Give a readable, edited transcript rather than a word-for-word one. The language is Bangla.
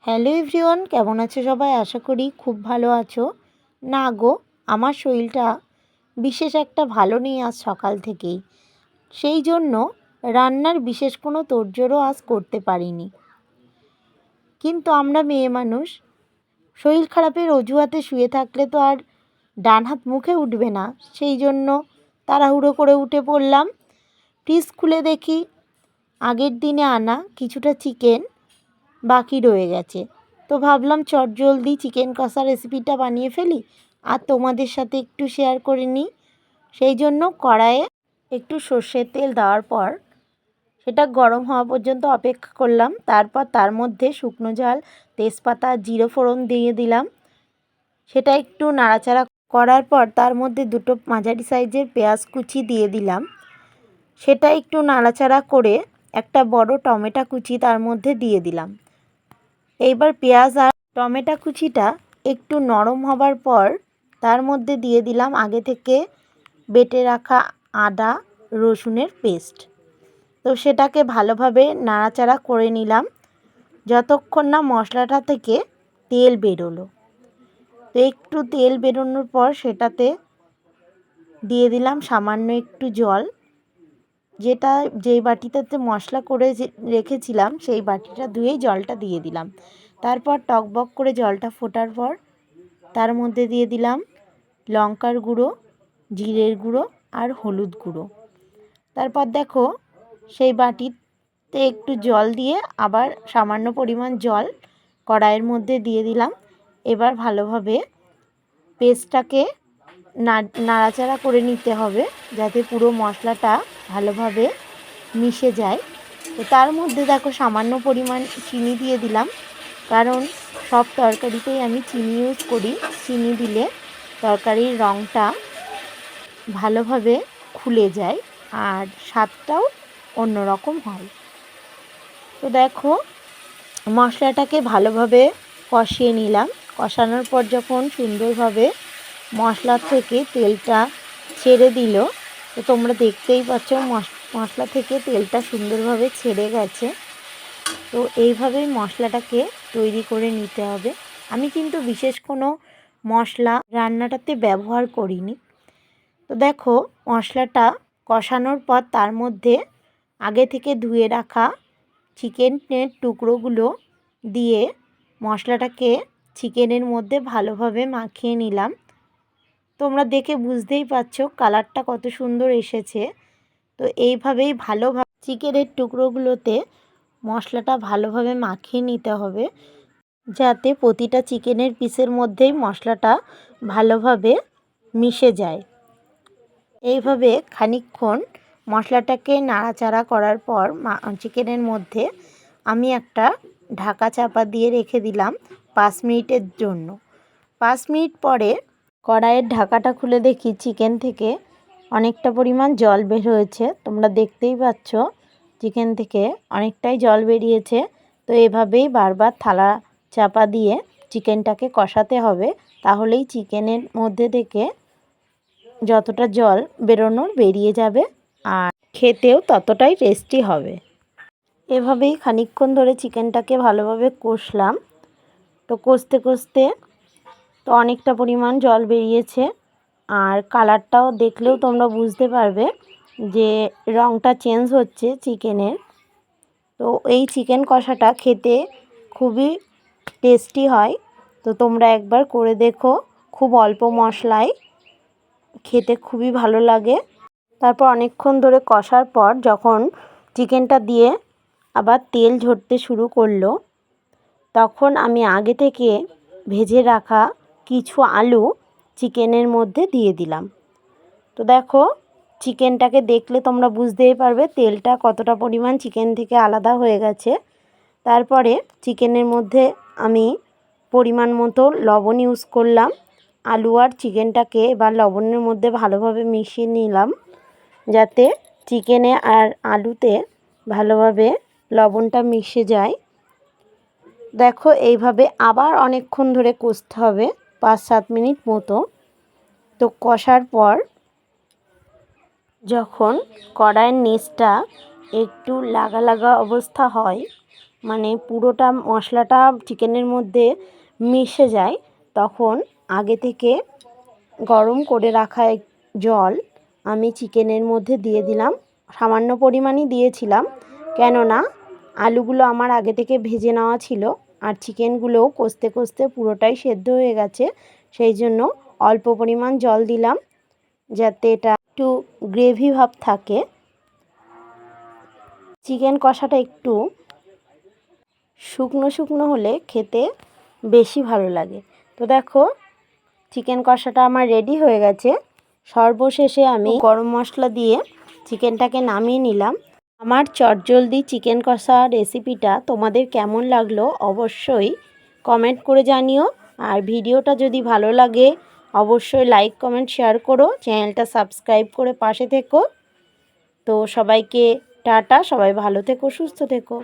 হ্যালো এভরিওয়ান, কেমন আছো সবাই? আশা করি খুব ভালো আছো। না গো, আমার শরীরটা বিশেষ একটা ভালো নেই আজ সকাল থেকেই। সেই জন্য রান্নার বিশেষ কোনো তোড়জোড়ও আজ করতে পারিনি। কিন্তু আমরা মেয়ে মানুষ, শরীর খারাপের অজুহাতে শুয়ে থাকলে তো আর ডান হাত মুখে উঠবে না। সেই জন্য তাড়াহুড়ো করে উঠে পড়লাম। ফ্রিজ খুলে দেখি আগের দিনে আনা কিছুটা চিকেন বাকি রয়ে গেছে। তো ভাবলাম চটজলদি চিকেন কষা রেসিপিটা বানিয়ে ফেলি আর তোমাদের সাথে একটু শেয়ার করে নিই। সেই জন্য কড়াইয়ে একটু সর্ষের তেল দেওয়ার পর সেটা গরম হওয়া পর্যন্ত অপেক্ষা করলাম। তারপর তার মধ্যে শুকনো ঝাল, তেজপাতা, জিরে ফোড়ন দিয়ে দিলাম। সেটা একটু নাড়াচাড়া করার পর তার মধ্যে দুটো মাঝারি সাইজের পেঁয়াজ কুচি দিয়ে দিলাম। সেটা একটু নাড়াচাড়া করে একটা বড় টমেটো কুচি তার মধ্যে দিয়ে দিলাম। এইবার পেঁয়াজ আর টমেটো কুচিটা একটু নরম হবার পর তার মধ্যে দিয়ে দিলাম আগে থেকে বেটে রাখা আদা রসুনের পেস্ট। তো সেটাকে ভালোভাবে নাড়াচাড়া করে নিলাম যতক্ষণ না মশলাটা থেকে তেল বেরোলো। তো একটু তেল বেরোনোর পর সেটাতে দিয়ে দিলাম সামান্য একটু জল, যেই বাটিটাতে মশলা করে রেখেছিলাম সেই বাটিটা ধুয়েই জলটা দিয়ে দিলাম। তারপর টকবক করে জলটা ফোটার পর তার মধ্যে দিয়ে দিলাম লঙ্কার গুঁড়ো, জিরের গুঁড়ো আর হলুদ গুঁড়ো। তারপর দেখো সেই বাটিতে একটু জল দিয়ে আবার সামান্য পরিমাণ জল কড়াইয়ের মধ্যে দিয়ে দিলাম। এবার ভালোভাবে পেস্টটাকে নাড়াচাড়া করে নিতে হবে যাতে পুরো মশলাটা ভালোভাবে মিশে যায়। তো তার মধ্যে দেখো সামান্য পরিমাণ চিনি দিয়ে দিলাম, কারণ সব তরকারিতেই আমি চিনি ইউজ করি। চিনি দিলে তরকারির রঙটা ভালোভাবে খুলে যায় আর স্বাদটাও অন্যরকম হয়। তো দেখো মশলাটাকে ভালোভাবে কষিয়ে নিলাম। কষানোর পর যখন সুন্দরভাবে মশলা থেকে তেলটা ছেড়ে দিল, তো তোমরা দেখতেই পাচ্ছ মশলা থেকে তেলটা সুন্দরভাবে ছেড়ে গেছে। তো এইভাবেই মশলাটাকে তৈরি করে নিতে হবে। আমি কিন্তু বিশেষ কোনো মশলা রান্নাটাতে ব্যবহার করিনি। তো দেখো মশলাটা কষানোর পর তার মধ্যে আগে থেকে ধুয়ে রাখা চিকেনের টুকরোগুলো দিয়ে মশলাটাকে চিকেনের মধ্যে ভালোভাবে মাখিয়ে নিলাম। তোমরা দেখে বুঝতেই পারছো কালারটা কত সুন্দর এসেছে। তো এইভাবেই ভালোভাবে চিকেনের টুকরোগুলোতে মশলাটা ভালোভাবে মাখিয়ে নিতে হবে যাতে প্রতিটা চিকেনের পিসের মধ্যেই মশলাটা ভালোভাবে মিশে যায়। এইভাবে খানিকক্ষণ মশলাটাকে নাড়াচাড়া করার পর চিকেনের মধ্যে আমি একটা ঢাকা চাপা দিয়ে রেখে দিলাম 5 মিনিটের জন্য। 5 মিনিট পরে কড়াইয়ের ঢাকাটা খুলে দেখি চিকেন থেকে অনেকটা পরিমাণ জল বের হয়েছে। তোমরা দেখতেই পাচ্ছ চিকেন থেকে অনেকটাই জল বেরিয়েছে। তো এভাবেই বারবার থালা চাপা দিয়ে চিকেনটাকে কষাতে হবে, তাহলেই চিকেনের মধ্যে থেকে যতটা জল বেরোনোর বেরিয়ে যাবে আর খেতেও ততটাই টেস্টি হবে। এভাবেই খানিকক্ষণ ধরে চিকেনটাকে ভালোভাবে কষলাম। তো কষতে কষতে তো অনেকটা পরিমাণ জল বেরিয়েছে আর কালারটাও দেখলেও তোমরা বুঝতে পারবে যে রঙটা চেঞ্জ হচ্ছে চিকেনের। তো এই চিকেন কষাটা খেতে খুবই টেস্টি হয়। তো তোমরা একবার করে দেখো, খুব অল্প মশলায় খেতে খুবই ভালো লাগে। তারপর অনেকক্ষণ ধরে কষার পর যখন চিকেনটা দিয়ে আবার তেল ঝরতে শুরু করলো, তখন আমি আগে থেকে ভেজে রাখা কিছু আলু চিকেনের মধ্যে দিয়ে দিলাম। তো দেখো চিকেনটাকে দেখলে তোমরা বুঝতেই পারবে তেলটা কতটা পরিমাণ চিকেন থেকে আলাদা হয়ে গেছে। তারপরে চিকেনের মধ্যে আমি পরিমাণ মতো লবণ ইউজ করলাম। আলু আর চিকেনটাকে এবার লবণের মধ্যে ভালোভাবে মিশিয়ে নিলাম যাতে চিকেনে আর আলুতে ভালোভাবে লবণটা মিশে যায়। দেখো এইভাবে আবার অনেকক্ষণ ধরে কষতে হবে, 5-7 মিনিট মতো। তো কষার পর যখন কড়াইয়ের নিচটা একটু লাগা লাগা অবস্থা হয়, মানে পুরোটা মশলাটা চিকেনের মধ্যে মিশে যায়, তখন আগে থেকে গরম করে রাখা জল আমি চিকেনের মধ্যে দিয়ে দিলাম। সামান্য পরিমাণই দিয়েছিলাম, কেননা আলুগুলো আমার আগে থেকে ভেজে নেওয়া ছিল, আর চিকেনগুলোও কষতে কষতে পুরোটাই সেদ্ধ হয়ে গেছে। সেই জন্য অল্প পরিমাণ জল দিলাম, যাতে এটা একটু গ্রেভি ভাব থাকে। চিকেন কষাটা একটু শুকনো শুকনো হলে খেতে বেশি ভালো লাগে। তো দেখো, চিকেন কষাটা আমার রেডি হয়ে গেছে। সর্বশেষে আমি গরম মশলা দিয়ে চিকেনটাকে নামিয়ে নিলাম। আমার চটজলদি চিকেন কষা রেসিপিটা তোমাদের কেমন লাগলো অবশ্যই কমেন্ট করে জানিও। আর ভিডিওটা যদি ভালো লাগে অবশ্যই লাইক কমেন্ট শেয়ার করো, চ্যানেলটা সাবস্ক্রাইব করে পাশে থেকো। তো সবাইকে টাটা, সবাই ভালো থেকো, সুস্থ থেকো।